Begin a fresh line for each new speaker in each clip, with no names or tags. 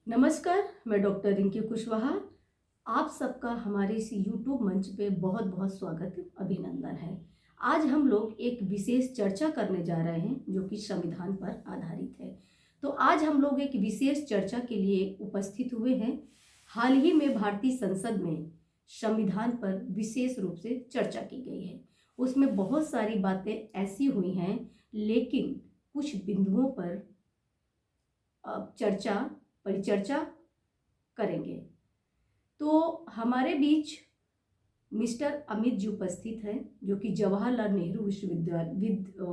नमस्कार, मैं डॉक्टर रिंकी कुशवाहा। आप सबका हमारे इस यूट्यूब मंच पे बहुत बहुत स्वागत, अभिनंदन है। आज हम लोग एक विशेष चर्चा करने जा रहे हैं जो कि संविधान पर आधारित है। तो आज हम लोग एक विशेष चर्चा के लिए उपस्थित हुए हैं। हाल ही में भारतीय संसद में संविधान पर विशेष रूप से चर्चा की गई है। उसमें बहुत सारी बातें ऐसी हुई हैं, लेकिन कुछ बिंदुओं पर चर्चा परिचर्चा करेंगे। तो हमारे बीच मिस्टर अमित जी उपस्थित हैं, जो कि जवाहरलाल नेहरू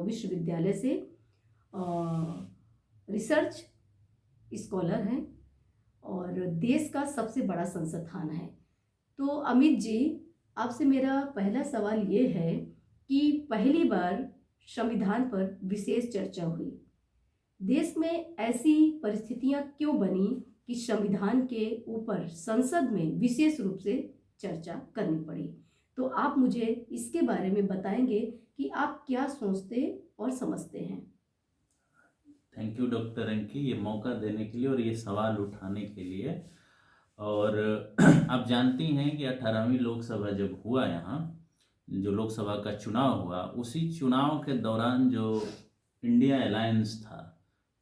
विश्वविद्यालय से रिसर्च स्कॉलर हैं और देश का सबसे बड़ा संस्थान है। तो अमित जी, आपसे मेरा पहला सवाल ये है कि पहली बार संविधान पर विशेष चर्चा हुई, देश में ऐसी परिस्थितियां क्यों बनी कि संविधान के ऊपर संसद में विशेष रूप से चर्चा करनी पड़ी? तो आप मुझे इसके बारे में बताएंगे कि आप क्या सोचते और समझते हैं।
थैंक यू डॉक्टर रिंकी, ये मौका देने के लिए और ये सवाल उठाने के लिए। और आप जानती हैं कि 18वीं लोकसभा जब हुआ, यहाँ जो लोकसभा का चुनाव हुआ, उसी चुनाव के दौरान जो इंडिया अलायंस था,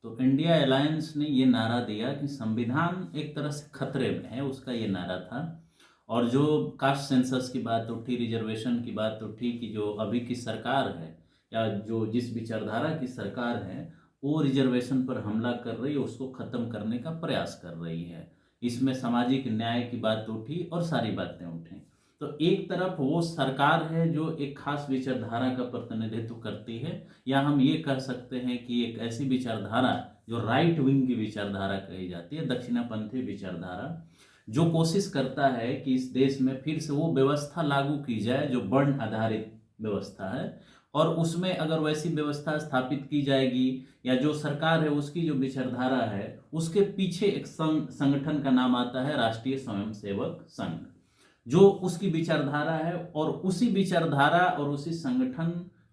तो इंडिया अलायंस ने ये नारा दिया कि संविधान एक तरह से खतरे में है, उसका ये नारा था। और जो कास्ट सेंसस की बात उठी, रिजर्वेशन की बात उठी, कि जो अभी की सरकार है या जो जिस विचारधारा की सरकार है वो रिजर्वेशन पर हमला कर रही है, उसको ख़त्म करने का प्रयास कर रही है। इसमें सामाजिक न्याय की बात उठी और सारी बातें उठी। तो एक तरफ वो सरकार है जो एक खास विचारधारा का प्रतिनिधित्व करती है, या हम ये कह सकते हैं कि एक ऐसी विचारधारा जो राइट विंग की विचारधारा कही जाती है, दक्षिणापंथी विचारधारा, जो कोशिश करता है कि इस देश में फिर से वो व्यवस्था लागू की जाए जो वर्ण आधारित व्यवस्था है। और उसमें अगर वैसी व्यवस्था स्थापित की जाएगी, या जो सरकार है उसकी जो विचारधारा है, उसके पीछे एक संगठन का नाम आता है राष्ट्रीय स्वयंसेवक संघ, जो उसकी विचारधारा है, और उसी विचारधारा और उसी संगठन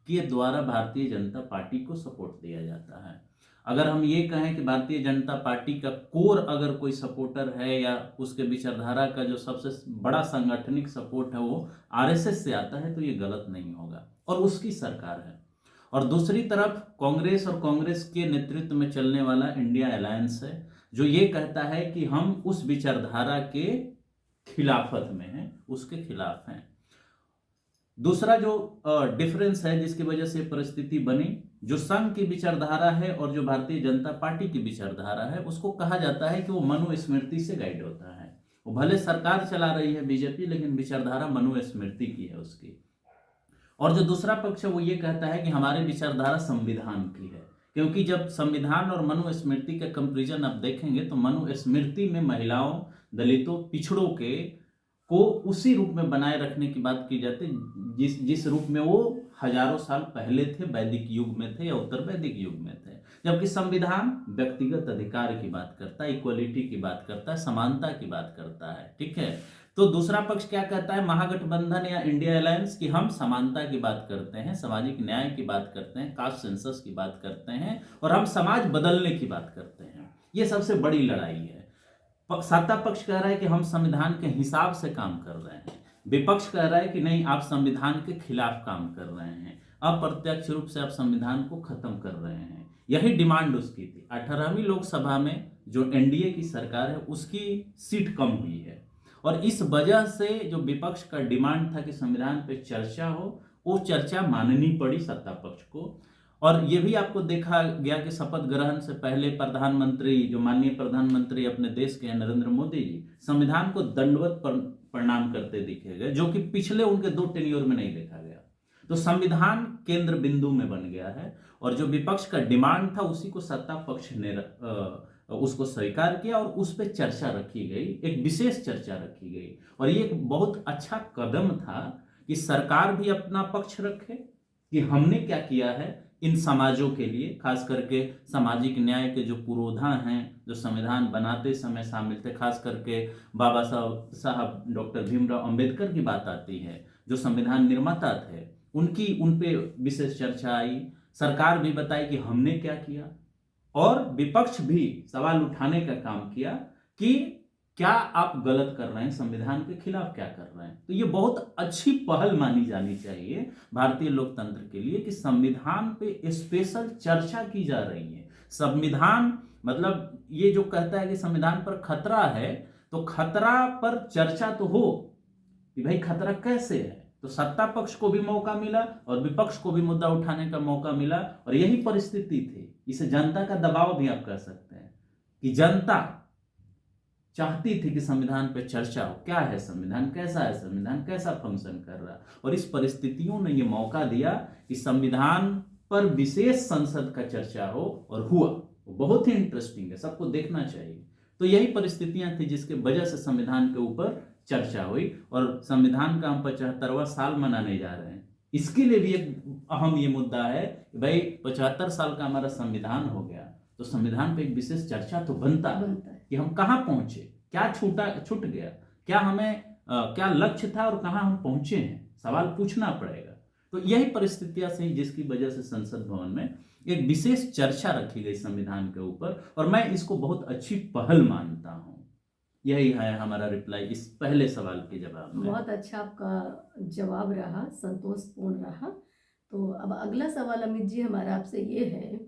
के द्वारा भारतीय जनता पार्टी को सपोर्ट दिया जाता है। अगर हम ये कहें कि भारतीय जनता पार्टी का कोर अगर कोई सपोर्टर है, या उसके विचारधारा का जो सबसे बड़ा सांगठनिक सपोर्ट है वो आरएसएस से आता है, तो ये गलत नहीं होगा, और उसकी सरकार है। और दूसरी तरफ कांग्रेस और कांग्रेस के नेतृत्व में चलने वाला इंडिया अलायंस है, जो ये कहता है कि हम उस विचारधारा के खिलाफत में हैं, उसके खिलाफ हैं। दूसरा जो डिफरेंस है जिसकी वजह से परिस्थिति बनी, जो संघ की विचारधारा है और जो भारतीय जनता पार्टी की विचारधारा है, उसको कहा जाता है कि वो मनुस्मृति से गाइड होता है। वो भले सरकार चला रही है बीजेपी, लेकिन विचारधारा मनुस्मृति की है उसकी। और जो दूसरा पक्ष है वो ये कहता है कि हमारी विचारधारा संविधान की है, क्योंकि जब संविधान और मनुस्मृति का कंपैरिजन आप देखेंगे तो मनुस्मृति में महिलाओं, दलितों, पिछड़ों के को उसी रूप में बनाए रखने की बात की जाती है जिस जिस रूप में वो हजारों साल पहले थे, वैदिक युग में थे या उत्तर वैदिक युग में थे। जबकि संविधान व्यक्तिगत अधिकार की बात करता है, इक्वलिटी की बात करता है, समानता की बात करता है। ठीक है। तो दूसरा पक्ष क्या कहता है, महागठबंधन या इंडिया अलायंस, की हम समानता की बात करते हैं, सामाजिक न्याय की बात करते हैं, कास्ट सेंसस की बात करते हैं, और हम समाज बदलने की बात करते हैं। ये सबसे बड़ी लड़ाई है। सत्ता पक्ष कह रहा है कि हम संविधान के हिसाब से काम कर रहे हैं, विपक्ष कह रहा है कि नहीं, आप संविधान के खिलाफ काम कर रहे हैं, अप्रत्यक्ष रूप से आप संविधान को खत्म कर रहे हैं। यही डिमांड उसकी थी। 18वीं लोकसभा में जो एनडीए की सरकार है उसकी सीट कम हुई है, और इस वजह से जो विपक्ष का डिमांड था कि संविधान पे चर्चा हो, वो चर्चा माननी पड़ी सत्ता पक्ष को। और ये भी आपको देखा गया कि शपथ ग्रहण से पहले प्रधानमंत्री, जो माननीय प्रधानमंत्री अपने देश के हैं नरेंद्र मोदी जी, संविधान को दंडवत प्रणाम करते दिखे गए, जो कि पिछले उनके 2 टेन्योर में नहीं देखा गया। तो संविधान केंद्र बिंदु में बन गया है, और जो विपक्ष का डिमांड था उसी को सत्ता पक्ष ने उसको स्वीकार किया, और उस पर चर्चा रखी गई, एक विशेष चर्चा रखी गई। और ये एक बहुत अच्छा कदम था कि सरकार भी अपना पक्ष रखे कि हमने क्या किया है इन समाजों के लिए, खास करके सामाजिक न्याय के जो पुरोधा हैं, जो संविधान बनाते समय शामिल थे, खास करके बाबा साहब डॉक्टर भीमराव अंबेडकर की बात आती है, जो संविधान निर्माता थे, उन पे विशेष चर्चा आई। सरकार भी बताई कि हमने क्या किया, और विपक्ष भी सवाल उठाने का काम किया कि क्या आप गलत कर रहे हैं, संविधान के खिलाफ क्या कर रहे हैं। तो ये बहुत अच्छी पहल मानी जानी चाहिए भारतीय लोकतंत्र के लिए कि संविधान पे स्पेशल चर्चा की जा रही है। संविधान मतलब ये जो कहता है कि संविधान पर खतरा है, तो खतरा पर चर्चा तो हो कि भाई खतरा कैसे है। तो सत्ता पक्ष को भी मौका मिला और विपक्ष को भी मुद्दा उठाने का मौका मिला, और यही परिस्थिति थी। इसे जनता का दबाव भी आप कह सकते हैं कि जनता चाहती थी कि संविधान पे चर्चा हो, क्या है संविधान, कैसा है संविधान, कैसा फंक्शन कर रहा है। और इस परिस्थितियों ने ये मौका दिया कि संविधान पर विशेष संसद का चर्चा हो, और हुआ। वो बहुत ही इंटरेस्टिंग है, सबको देखना चाहिए। तो यही परिस्थितियां थी जिसके वजह से संविधान के ऊपर चर्चा हुई, और संविधान का हम 75वां साल मनाने जा रहे हैं। इसके लिए भी एक अहम ये मुद्दा है कि भाई 75 साल का हमारा संविधान हो गया, तो संविधान पे एक विशेष चर्चा तो बनता है कि हम कहाँ पहुंचे, क्या छूट गया, क्या हमें क्या लक्ष्य था और कहाँ हम पहुंचे हैं, सवाल पूछना पड़ेगा। तो यही परिस्थितियां थी जिसकी वजह से संसद भवन में एक विशेष चर्चा रखी गई संविधान के ऊपर, और मैं इसको बहुत अच्छी पहल मानता हूं। यही है हमारा रिप्लाई इस पहले सवाल के जवाब में।
बहुत अच्छा आपका जवाब रहा, संतोषपूर्ण रहा। तो अब अगला सवाल अमित जी हमारा आपसे ये है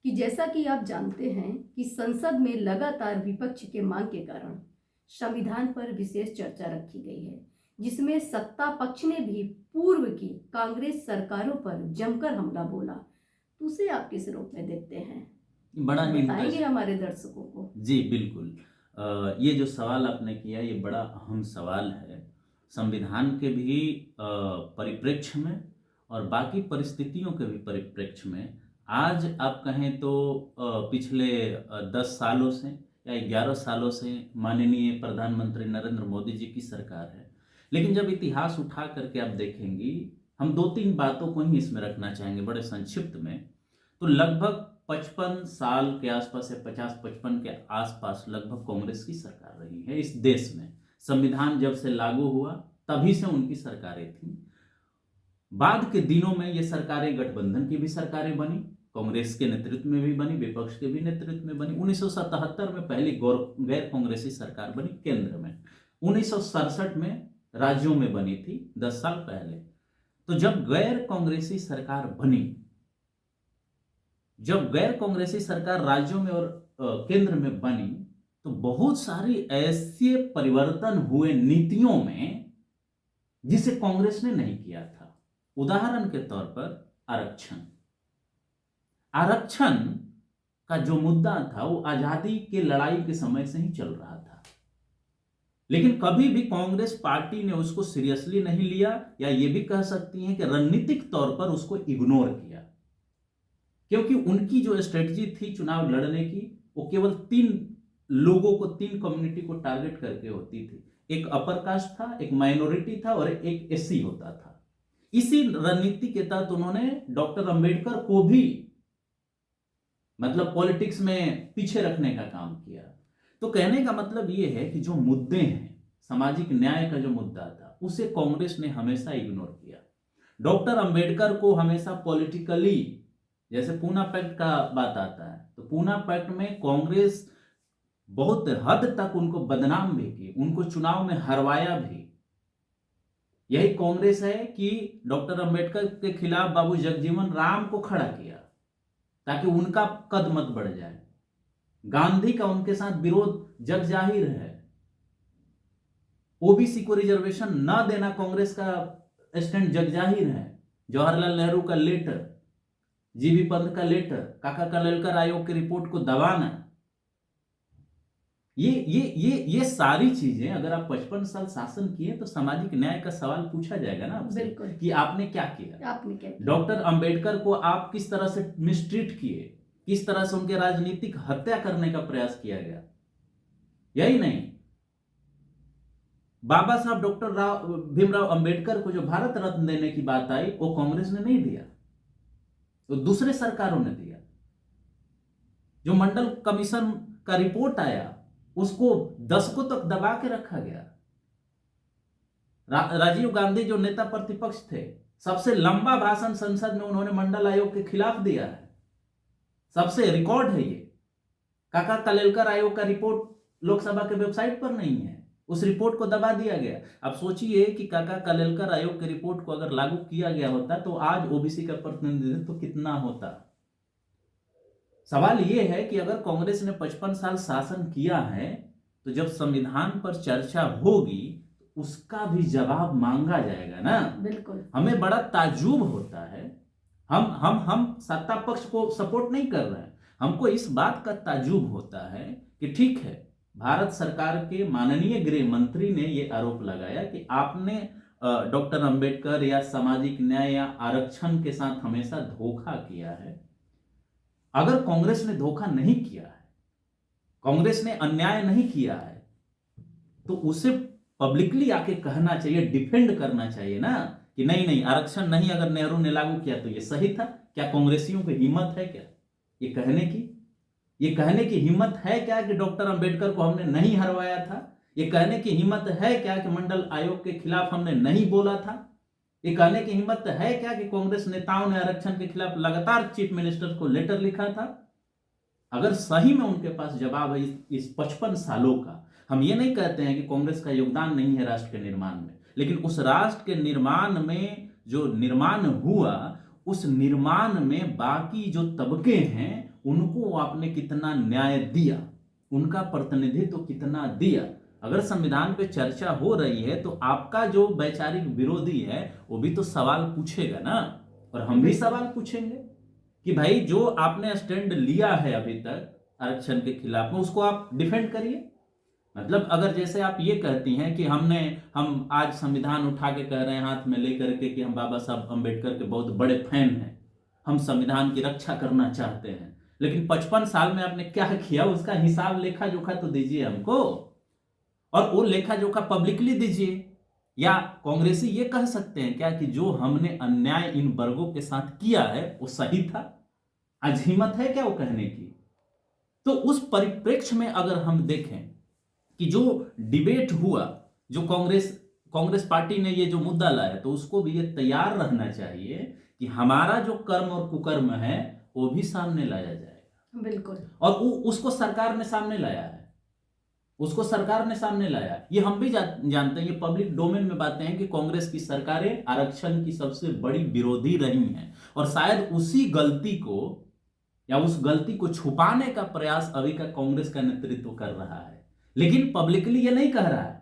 कि जैसा कि आप जानते हैं कि संसद में लगातार विपक्ष के मांग के कारण संविधान पर विशेष चर्चा रखी गई है, जिसमें सत्ता पक्ष ने भी पूर्व की कांग्रेस सरकारों पर जमकर हमला बोला। तो उसे आप किस रूप में देखते हैं,
बड़ा ही
बताएंगे हमारे दर्शकों को?
जी बिल्कुल। ये जो सवाल आपने किया ये बड़ा अहम सवाल है। संविधान के भी परिप्रेक्ष्य में और बाकी परिस्थितियों के भी परिप्रेक्ष्य में आज आप कहें तो पिछले 10 सालों से या 11 सालों से माननीय प्रधानमंत्री नरेंद्र मोदी जी की सरकार है। लेकिन जब इतिहास उठा करके आप देखेंगी, हम 2-3 बातों को ही इसमें रखना चाहेंगे बड़े संक्षिप्त में। तो लगभग 55 साल के आसपास या 50-55 के आसपास लगभग कांग्रेस की सरकार रही है इस देश में। संविधान जब से लागू हुआ तभी से उनकी सरकारें थी। बाद के दिनों में ये सरकारें गठबंधन की भी सरकारें बनी, कांग्रेस के नेतृत्व में भी बनी, विपक्ष के भी नेतृत्व में बनी। 1977 में पहली गैर कांग्रेसी सरकार बनी केंद्र में, 1967 में राज्यों में बनी थी 10 साल पहले। तो जब गैर कांग्रेसी सरकार बनी, जब गैर कांग्रेसी सरकार राज्यों में और केंद्र में बनी, तो बहुत सारी ऐसे परिवर्तन हुए नीतियों में जिसे कांग्रेस ने नहीं किया था। उदाहरण के तौर पर आरक्षण का जो मुद्दा था वो आजादी के लड़ाई के समय से ही चल रहा था, लेकिन कभी भी कांग्रेस पार्टी ने उसको सीरियसली नहीं लिया, या ये भी कह सकती हैं कि रणनीतिक तौर पर उसको इग्नोर किया। क्योंकि उनकी जो स्ट्रेटजी थी चुनाव लड़ने की, वो केवल 3 लोगों को, 3 कम्युनिटी को टारगेट करके होती थी। एक अपर कास्ट था, एक माइनॉरिटी था और एक एससी होता था। इसी रणनीति के तहत उन्होंने डॉक्टर अंबेडकर को भी मतलब पॉलिटिक्स में पीछे रखने का काम किया। तो कहने का मतलब यह है कि जो मुद्दे हैं, सामाजिक न्याय का जो मुद्दा था, उसे कांग्रेस ने हमेशा इग्नोर किया। डॉक्टर अंबेडकर को हमेशा पॉलिटिकली, जैसे पूना पैक्ट का बात आता है, तो पूना पैक्ट में कांग्रेस बहुत हद तक उनको बदनाम भी की, उनको चुनाव में हरवाया भी। यही कांग्रेस है कि डॉक्टर अंबेडकर के खिलाफ बाबू जगजीवन राम को खड़ा किया ताकि उनका कद मत बढ़ जाए। गांधी का उनके साथ विरोध जग जाहिर है। ओबीसी को रिजर्वेशन न देना कांग्रेस का स्टैंड जग जाहिर है। जवाहरलाल नेहरू का लेटर, जीबी पंत का लेटर, काका कलेलकर आयोग की रिपोर्ट को दबाना, ये सारी चीजें अगर आप 55 साल शासन किए तो सामाजिक न्याय का सवाल पूछा जाएगा ना आपसे कि आपने क्या किया। डॉक्टर अंबेडकर को आप किस तरह से मिसट्रीट किए, किस तरह से उनके राजनीतिक हत्या करने का प्रयास किया गया। यही नहीं, बाबा साहब डॉक्टर भीमराव अंबेडकर को जो भारत रत्न देने की बात आई, वो कांग्रेस ने नहीं दिया, तो दूसरे सरकारों ने दिया। जो मंडल कमीशन का रिपोर्ट आया, उसको दशकों तक दबा के रखा गया। राजीव गांधी जो नेता प्रतिपक्ष थे, सबसे लंबा भाषण संसद में उन्होंने मंडल आयोग के खिलाफ दिया है, सबसे रिकॉर्ड है ये। काका कलेलकर आयोग का रिपोर्ट लोकसभा के वेबसाइट पर नहीं है, उस रिपोर्ट को दबा दिया गया। अब सोचिए कि काका कालेलकर आयोग की रिपोर्ट को अगर लागू किया गया होता तो आज ओबीसी का प्रतिनिधित्व कितना होता। सवाल यह है कि अगर कांग्रेस ने 55 साल शासन किया है तो जब संविधान पर चर्चा होगी तो उसका भी जवाब मांगा जाएगा ना।
बिल्कुल।
हमें बड़ा ताज्जुब होता है, हम सत्ता पक्ष को सपोर्ट नहीं कर रहे हैं, हमको इस बात का ताज्जुब होता है कि ठीक है, भारत सरकार के माननीय गृह मंत्री ने यह आरोप लगाया कि आपने डॉक्टर अंबेडकर या सामाजिक न्याय या आरक्षण के साथ हमेशा धोखा किया है। अगर कांग्रेस ने धोखा नहीं किया है, कांग्रेस ने अन्याय नहीं किया है, तो उसे पब्लिकली आके कहना चाहिए, डिफेंड करना चाहिए ना कि नहीं नहीं, आरक्षण नहीं अगर नेहरू ने लागू किया तो ये सही था। क्या कांग्रेसियों की हिम्मत है क्या ये कहने की हिम्मत है क्या कि डॉक्टर अंबेडकर को हमने नहीं हरवाया था? ये कहने की हिम्मत है क्या कि मंडल आयोग के खिलाफ हमने नहीं बोला था? ये कहने की हिम्मत है क्या कि कांग्रेस नेताओं ने आरक्षण के खिलाफ लगातार चीफ मिनिस्टर को लेटर लिखा था? अगर सही में उनके पास जवाब है इस 55 सालों का, हम ये नहीं कहते हैं कि कांग्रेस का योगदान नहीं है राष्ट्र के निर्माण में, लेकिन उस राष्ट्र के निर्माण में जो निर्माण हुआ, उस निर्माण में बाकी जो तबके हैं उनको आपने कितना न्याय दिया, उनका प्रतिनिधित्व कितना दिया। अगर संविधान पे चर्चा हो रही है तो आपका जो वैचारिक विरोधी है वो भी तो सवाल पूछेगा ना, और हम भी सवाल पूछेंगे कि भाई जो आपने स्टैंड लिया है अभी तक आरक्षण के खिलाफ में, उसको आप डिफेंड करिए। मतलब अगर जैसे आप ये कहती हैं कि हम आज संविधान उठा के कह रहे हैं हाथ में लेकर के कि हम बाबा साहब अंबेडकर के बहुत बड़े फैन हैं, हम संविधान की रक्षा करना चाहते हैं, लेकिन 55 साल में आपने क्या किया उसका हिसाब लेखा जोखा तो दीजिए हमको, और वो लेखा जोखा पब्लिकली दीजिए। या कांग्रेसी ये कह सकते हैं क्या कि जो हमने अन्याय इन वर्गों के साथ किया है वो सही था? आज हिम्मत है क्या वो कहने की? तो उस परिप्रेक्ष्य में अगर हम देखें कि जो डिबेट हुआ, जो कांग्रेस पार्टी ने ये जो मुद्दा लाया, तो उसको भी ये तैयार रहना चाहिए कि हमारा जो कर्म और कुकर्म है वो भी सामने लाया जाएगा।
बिल्कुल।
और उसको सरकार ने सामने लाया है, ये हम भी जानते हैं, ये पब्लिक डोमेन में बातें हैं कि कांग्रेस की सरकारें आरक्षण की सबसे बड़ी विरोधी रही हैं, और शायद उसी गलती को या उस गलती को छुपाने का प्रयास अभी का कांग्रेस का नेतृत्व कर रहा है, लेकिन पब्लिकली ये नहीं कह रहा है।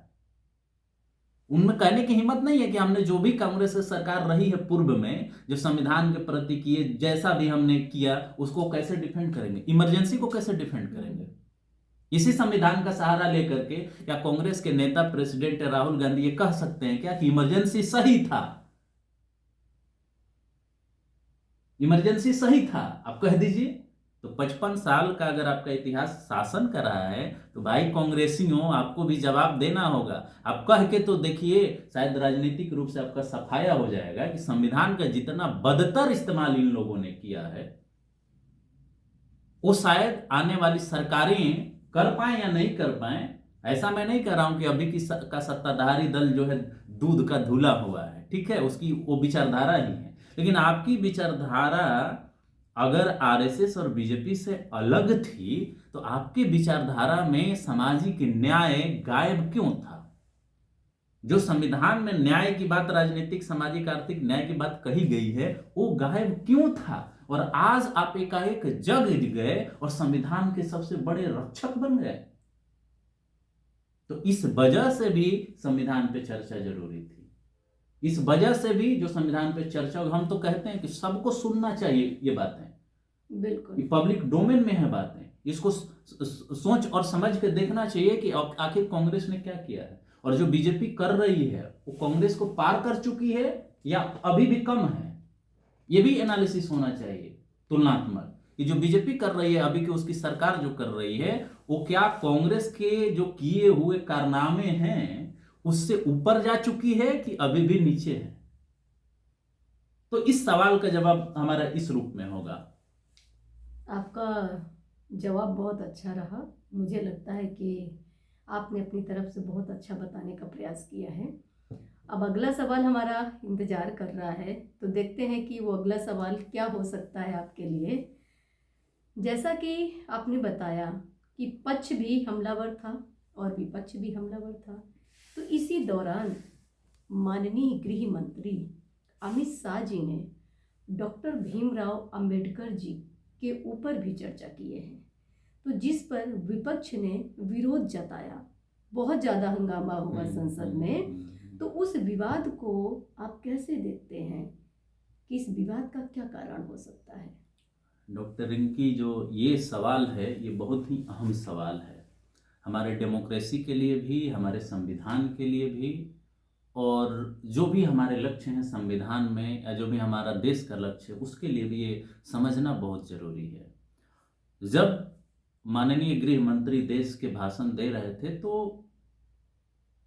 उनमें कहने की हिम्मत नहीं है कि हमने जो भी कांग्रेस की सरकार रही है पूर्व में, जो संविधान के प्रति किए, जैसा भी हमने किया, उसको कैसे डिफेंड करेंगे, इमरजेंसी को कैसे डिफेंड करेंगे। इसी संविधान का सहारा लेकर के क्या कांग्रेस के नेता प्रेसिडेंट राहुल गांधी ये कह सकते हैं क्या कि इमरजेंसी सही था? इमरजेंसी सही था, आप कह दीजिए। तो 55 साल का अगर आपका इतिहास शासन कर रहा है तो भाई कांग्रेसियों आपको भी जवाब देना होगा। आप कह के तो देखिए, शायद राजनीतिक रूप से आपका सफाया हो जाएगा कि संविधान का जितना बदतर इस्तेमाल इन लोगों ने किया है वो शायद आने वाली सरकारें कर पाए या नहीं कर पाए। ऐसा मैं नहीं कह रहा हूं कि अभी की का सत्ताधारी दल जो है दूध का धुला हुआ है, ठीक है, उसकी वो विचारधारा ही है, लेकिन आपकी विचारधारा अगर आरएसएस और बीजेपी से अलग थी तो आपकी विचारधारा में सामाजिक न्याय गायब क्यों था? जो संविधान में न्याय की बात, राजनीतिक सामाजिक आर्थिक न्याय की बात कही गई है, वो गायब क्यों था? और आज आप एकाएक जग गए और संविधान के सबसे बड़े रक्षक बन गए। तो इस वजह से भी संविधान पे चर्चा जरूरी थी। इस वजह से भी जो संविधान पे चर्चा, हम तो कहते हैं कि सबको सुनना चाहिए ये बातें,
बिल्कुल,
पब्लिक डोमेन में है बातें, इसको सोच और समझ के देखना चाहिए कि आखिर कांग्रेस ने क्या किया है, और जो बीजेपी कर रही है वो कांग्रेस को पार कर चुकी है या अभी भी कम है। ये भी एनालिसिस होना चाहिए तुलनात्मक, कि जो बीजेपी कर रही है अभी की, उसकी सरकार जो कर रही है, वो क्या कांग्रेस के जो किए हुए कारनामे हैं उससे ऊपर जा चुकी है कि अभी भी नीचे है। तो इस सवाल का जवाब हमारा इस रूप में होगा।
आपका जवाब बहुत अच्छा रहा। मुझे लगता है कि आपने अपनी तरफ से बहुत अच्छा बताने का प्रयास किया है। अब अगला सवाल हमारा इंतज़ार कर रहा है, तो देखते हैं कि वो अगला सवाल क्या हो सकता है आपके लिए। जैसा कि आपने बताया कि पक्ष भी हमलावर था और विपक्ष भी हमलावर था। तो इसी दौरान माननीय गृह मंत्री अमित शाह जी ने डॉक्टर भीमराव अंबेडकर जी के ऊपर भी चर्चा किए हैं, तो जिस पर विपक्ष ने विरोध जताया, बहुत ज़्यादा हंगामा हुआ संसद में। तो उस विवाद को आप कैसे देखते हैं कि इस विवाद का क्या कारण हो सकता है?
डॉक्टर रिंकी, जो ये सवाल है ये बहुत ही अहम सवाल है, हमारे डेमोक्रेसी के लिए भी, हमारे संविधान के लिए भी, और जो भी हमारे लक्ष्य हैं संविधान में, या जो भी हमारा देश का लक्ष्य है उसके लिए भी ये समझना बहुत ज़रूरी है। जब माननीय गृह मंत्री देश के भाषण दे रहे थे तो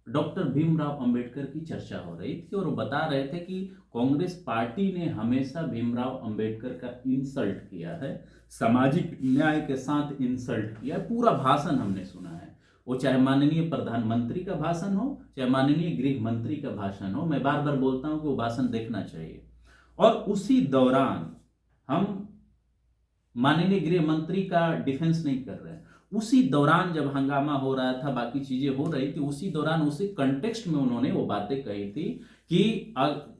डॉक्टर भीमराव अंबेडकर की चर्चा हो रही थी और वो बता रहे थे कि कांग्रेस पार्टी ने हमेशा भीमराव अंबेडकर का इंसल्ट किया है, सामाजिक न्याय के साथ इंसल्ट किया है। पूरा भाषण हमने सुना है, वो चाहे माननीय प्रधानमंत्री का भाषण हो, चाहे माननीय गृह मंत्री का भाषण हो। मैं बार बार बोलता हूं कि वो भाषण देखना चाहिए। और उसी दौरान हम माननीय गृह मंत्री का डिफेंस नहीं कर रहे हैं, उसी दौरान जब हंगामा हो रहा था, बाकी चीजें हो रही थी, उसी दौरान उसी कंटेक्स्ट में उन्होंने वो बातें कही थी कि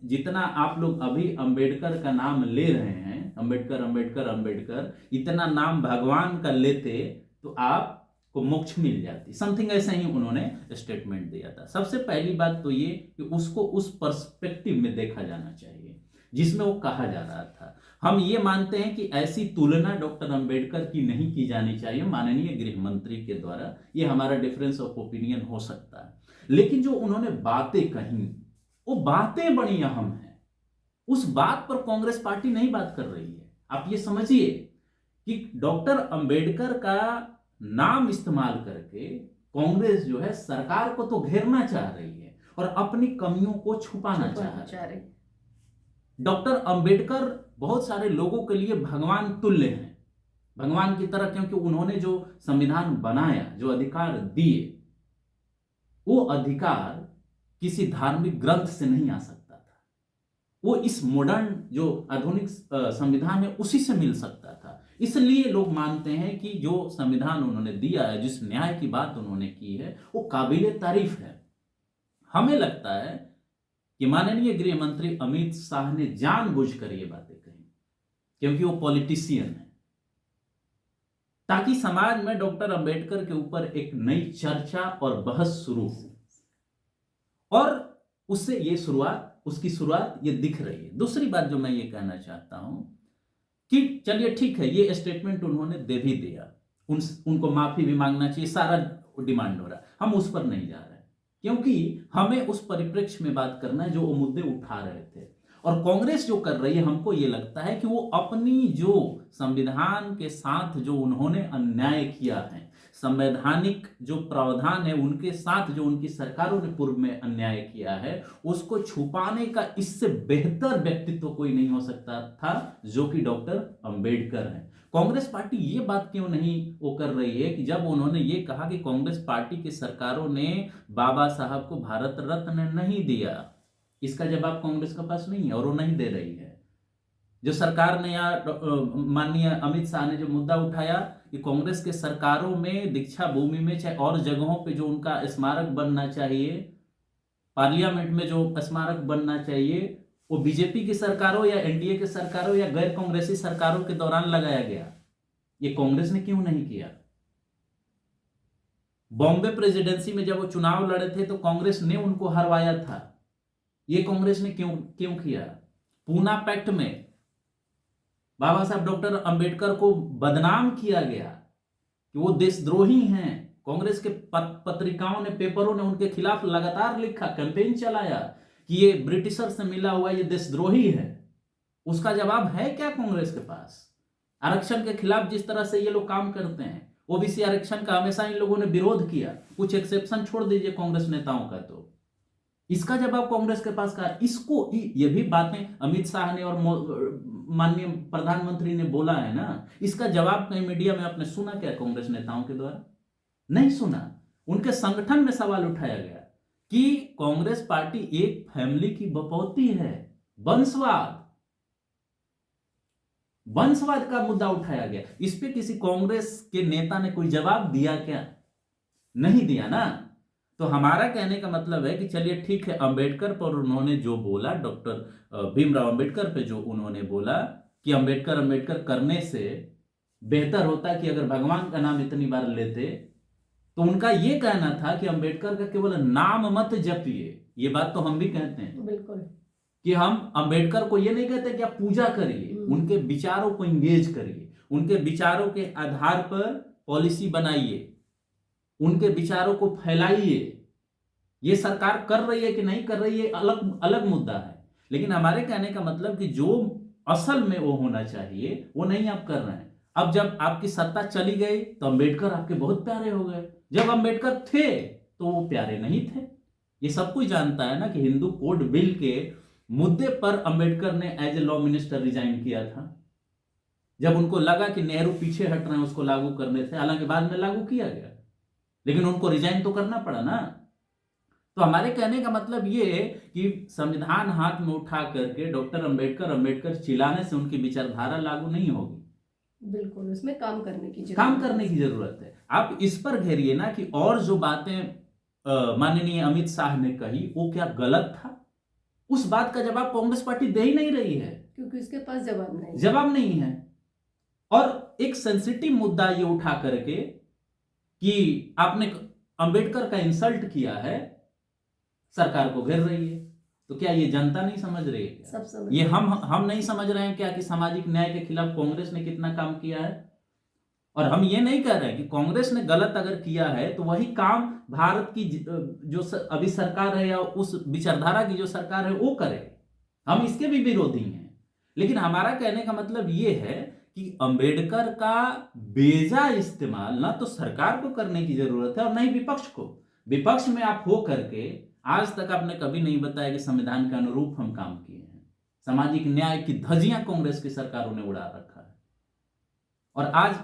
जितना आप लोग अभी अंबेडकर का नाम ले रहे हैं, अंबेडकर अंबेडकर अंबेडकर, इतना नाम भगवान का लेते तो आप को मोक्ष मिल जाती। समथिंग ऐसा ही उन्होंने स्टेटमेंट दिया था। सबसे पहली बात तो ये कि उसको उस पर्सपेक्टिव में देखा जाना चाहिए जिसमें वो कहा जा रहा था। हम ये मानते हैं कि ऐसी तुलना डॉक्टर अंबेडकर की नहीं की जानी चाहिए माननीय गृह मंत्री के द्वारा, ये हमारा डिफरेंस ऑफ ओपिनियन हो सकता है। लेकिन जो उन्होंने बातें कही वो बातें बड़ी अहम है, उस बात पर कांग्रेस पार्टी नहीं बात कर रही है। आप ये समझिए कि डॉक्टर अंबेडकर का नाम इस्तेमाल करके कांग्रेस जो है सरकार को तो घेरना चाह रही है और अपनी कमियों को छुपाना चाह रही है। डॉक्टर अंबेडकर बहुत सारे लोगों के लिए भगवान तुल्य हैं, भगवान की तरह, क्योंकि उन्होंने जो संविधान बनाया, जो अधिकार दिए, वो अधिकार किसी धार्मिक ग्रंथ से नहीं आ सकता था। वो इस मॉडर्न जो आधुनिक संविधान है उसी से मिल सकता था। इसलिए लोग मानते हैं कि जो संविधान उन्होंने दिया है, जिस न्याय की बात उन्होंने की है, वो काबिले तारीफ है। हमें लगता है कि माननीय गृह मंत्री अमित शाह ने जानबूझकर ये बातें कही क्योंकि वो पॉलिटिशियन है, ताकि समाज में डॉक्टर अंबेडकर के ऊपर एक नई चर्चा और बहस शुरू हो, और उससे ये उसकी शुरुआत ये दिख रही है। दूसरी बात जो मैं ये कहना चाहता हूं कि चलिए ठीक है, ये स्टेटमेंट उन्होंने दे भी दिया, उनको माफी भी मांगना चाहिए, सारा डिमांड हो रहा है, हम उस पर नहीं जा रहे क्योंकि हमें उस परिप्रेक्ष्य में बात करना है जो वो मुद्दे उठा रहे थे। और कांग्रेस जो कर रही है, हमको ये लगता है कि वो अपनी जो संविधान के साथ जो उन्होंने अन्याय किया है, संवैधानिक जो प्रावधान है उनके साथ जो उनकी सरकारों ने पूर्व में अन्याय किया है, उसको छुपाने का इससे बेहतर व्यक्तित्व कोई नहीं हो सकता था जो कि डॉक्टर अंबेडकर हैं। कांग्रेस पार्टी ये बात क्यों नहीं वो कर रही है कि जब उन्होंने ये कहा कि कांग्रेस पार्टी की सरकारों ने बाबा साहब को भारत रत्न नहीं दिया, इसका जवाब कांग्रेस के पास नहीं है और वो नहीं दे रही है। जो सरकार ने माननीय अमित शाह ने जो मुद्दा उठाया कि कांग्रेस के सरकारों में दीक्षा भूमि में चाहे और जगहों पे जो उनका स्मारक बनना चाहिए, पार्लियामेंट में जो स्मारक बनना चाहिए, वो बीजेपी की सरकारों या एनडीए की सरकारों या गैर कांग्रेसी सरकारों के दौरान लगाया गया। ये कांग्रेस ने क्यों नहीं किया? बॉम्बे प्रेसिडेंसी में जब वो चुनाव लड़े थे तो कांग्रेस ने उनको हरवाया था, ये कांग्रेस ने क्यों किया? पूना पैक्ट में बाबा साहब डॉक्टर अंबेडकर को बदनाम किया गया कि वो देशद्रोही हैं। कांग्रेस के पत्रिकाओं ने, पेपरों ने उनके खिलाफ लगातार लिखा, कैंपेन चलाया कि ये ब्रिटिशर से मिला हुआ, ये देशद्रोही है। उसका जवाब है क्या कांग्रेस के पास? आरक्षण के खिलाफ जिस तरह से ये लोग काम करते हैं, ओबीसी आरक्षण का हमेशा इन लोगों ने विरोध किया, कुछ एक्सेप्शन छोड़ दीजिए कांग्रेस नेताओं का, तो इसका जवाब कांग्रेस के पास का। इसको ये भी बातें अमित शाह ने और माननीय प्रधानमंत्री ने बोला है ना, इसका जवाब कहीं मीडिया में आपने सुना क्या कांग्रेस नेताओं के द्वारा? नहीं सुना। उनके संगठन में सवाल उठाया गया कि कांग्रेस पार्टी एक फैमिली की बपौती है, वंशवाद। वंशवाद का मुद्दा उठाया गया, इस पे किसी कांग्रेस के नेता ने कोई जवाब दिया क्या? नहीं दिया ना। तो हमारा कहने का मतलब है कि चलिए ठीक है, अंबेडकर पर उन्होंने जो बोला, डॉक्टर भीमराव अंबेडकर पे जो उन्होंने बोला कि अंबेडकर अंबेडकर करने से बेहतर होता कि अगर भगवान का नाम इतनी बार लेते, तो उनका ये कहना था कि अंबेडकर का केवल नाम मत जपिए। ये बात तो हम भी कहते हैं
बिल्कुल
कि हम अंबेडकर को ये नहीं कहते कि आप पूजा करिए, उनके विचारों को इंगेज करिए, उनके विचारों के आधार पर पॉलिसी बनाइए, उनके विचारों को फैलाइए। ये सरकार कर रही है कि नहीं कर रही है अलग अलग मुद्दा है, लेकिन हमारे कहने का मतलब कि जो असल में वो होना चाहिए वो नहीं आप कर रहे हैं। अब जब आपकी सत्ता चली गई तो अंबेडकर आपके बहुत प्यारे हो गए, जब अंबेडकर थे तो वो प्यारे नहीं थे। ये सब कोई जानता है ना कि हिंदू कोड बिल के मुद्दे पर अंबेडकर ने as a law minister resign किया था, जब उनको लगा कि नेहरू पीछे हट रहे हैं उसको लागू करने से। हालांकि बाद में लागू किया गया, लेकिन उनको रिजाइन तो करना पड़ा ना। तो हमारे कहने का मतलब ये है कि संविधान हाथ में उठा करके डॉक्टर अंबेडकर अंबेडकर चिल्लाने से उनकी विचारधारा लागू नहीं होगी।
बिल्कुल, उसमें काम करने की
जरूरत है। आप इस पर घेरिए ना कि और जो बातें माननीय अमित शाह ने कही वो क्या गलत था। उस बात का जवाब कांग्रेस पार्टी दे ही नहीं रही है,
क्योंकि उसके पास
जवाब नहीं है। और एक सेंसिटिव मुद्दा ये उठा करके कि आपने अंबेडकर का इंसल्ट किया है, सरकार को घेर रही है। तो क्या ये जनता नहीं समझ रही है क्या?
सब समझ
ये हम नहीं समझ रहे हैं क्या कि सामाजिक न्याय के खिलाफ कांग्रेस ने कितना काम किया है? और हम ये नहीं कह रहे हैं कि कांग्रेस ने गलत अगर किया है तो वही काम भारत की जो अभी सरकार है या उस विचारधारा की जो सरकार है वो करे। हम इसके भी विरोधी हैं, लेकिन हमारा कहने का मतलब ये है कि अंबेडकर का बेजा इस्तेमाल ना तो सरकार को करने की जरूरत है और नहीं विपक्ष को। विपक्ष में आप हो करके आज तक आपने कभी नहीं बताया कि संविधान के अनुरूप हम काम किए हैं। सामाजिक न्याय की धज्जियां कांग्रेस की सरकारों ने उड़ा रखा है और आज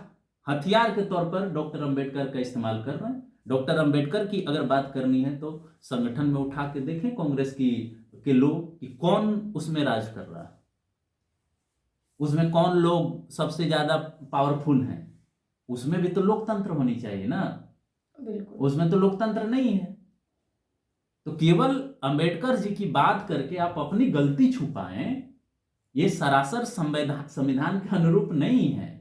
हथियार के तौर पर डॉक्टर अंबेडकर का इस्तेमाल कर रहे हैं। डॉक्टर अंबेडकर की अगर बात करनी है तो संगठन में उठा के देखें कांग्रेस के लोग कि कौन उसमें राज कर रहा है, उसमें कौन लोग सबसे ज्यादा पावरफुल हैं। उसमें भी तो लोकतंत्र होनी चाहिए ना।
बिल्कुल,
उसमें तो लोकतंत्र नहीं है। तो केवल अंबेडकर जी की बात करके आप अपनी गलती छुपाएं, ये सरासर संविधान के अनुरूप नहीं है।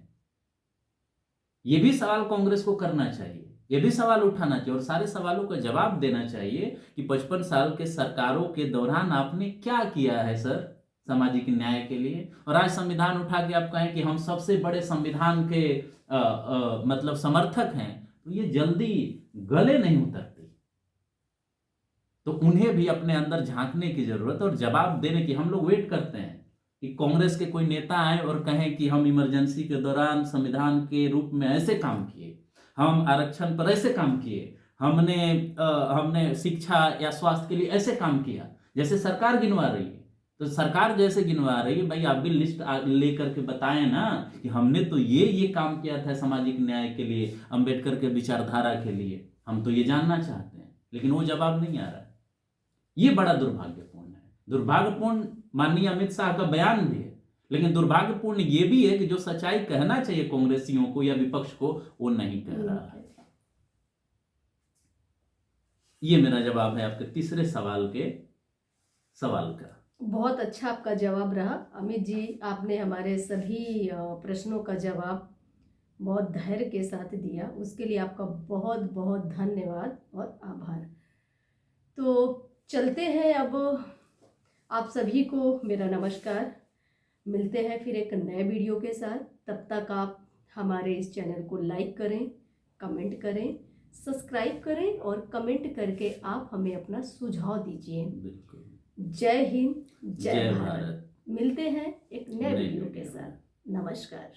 ये भी सवाल कांग्रेस को करना चाहिए, ये भी सवाल उठाना चाहिए और सारे सवालों का जवाब देना चाहिए कि 55 साल के सरकारों के दौरान आपने क्या किया है सर सामाजिक न्याय के लिए। और आज संविधान उठा के आप कहें कि हम सबसे बड़े संविधान के मतलब समर्थक हैं, तो ये जल्दी गले नहीं उतरती। तो उन्हें भी अपने अंदर झांकने की जरूरत और जवाब देने की। हम लोग वेट करते हैं कि कांग्रेस के कोई नेता आए और कहें कि हम इमरजेंसी के दौरान संविधान के रूप में ऐसे काम किए, हम आरक्षण पर ऐसे काम किए, हमने शिक्षा या स्वास्थ्य के लिए ऐसे काम किया, जैसे सरकार गिनवा रही है। तो सरकार जैसे गिनवा रही है, भाई आप भी लिस्ट लेकर के बताएं ना कि हमने तो ये काम किया था सामाजिक न्याय के लिए, अंबेडकर के विचारधारा के लिए। हम तो ये जानना चाहते हैं, लेकिन वो जवाब नहीं आ रहा है। ये बड़ा दुर्भाग्यपूर्ण है। दुर्भाग्यपूर्ण माननीय अमित शाह का बयान भी है, लेकिन दुर्भाग्यपूर्ण ये भी है कि जो सच्चाई कहना चाहिए कांग्रेसियों को या विपक्ष को, वो नहीं कह रहा है। ये मेरा जवाब है आपके तीसरे सवाल का।
बहुत अच्छा आपका जवाब रहा अमित जी। आपने हमारे सभी प्रश्नों का जवाब बहुत धैर्य के साथ दिया, उसके लिए आपका बहुत बहुत धन्यवाद और आभार। तो चलते हैं, अब आप सभी को मेरा नमस्कार। मिलते हैं फिर एक नए वीडियो के साथ। तब तक आप हमारे इस चैनल को लाइक करें, कमेंट करें, सब्सक्राइब करें और कमेंट करके आप हमें अपना सुझाव दीजिए।
बिल्कुल।
जय हिंद, जय भारत। मिलते हैं एक नए वीडियो के साथ। नमस्कार।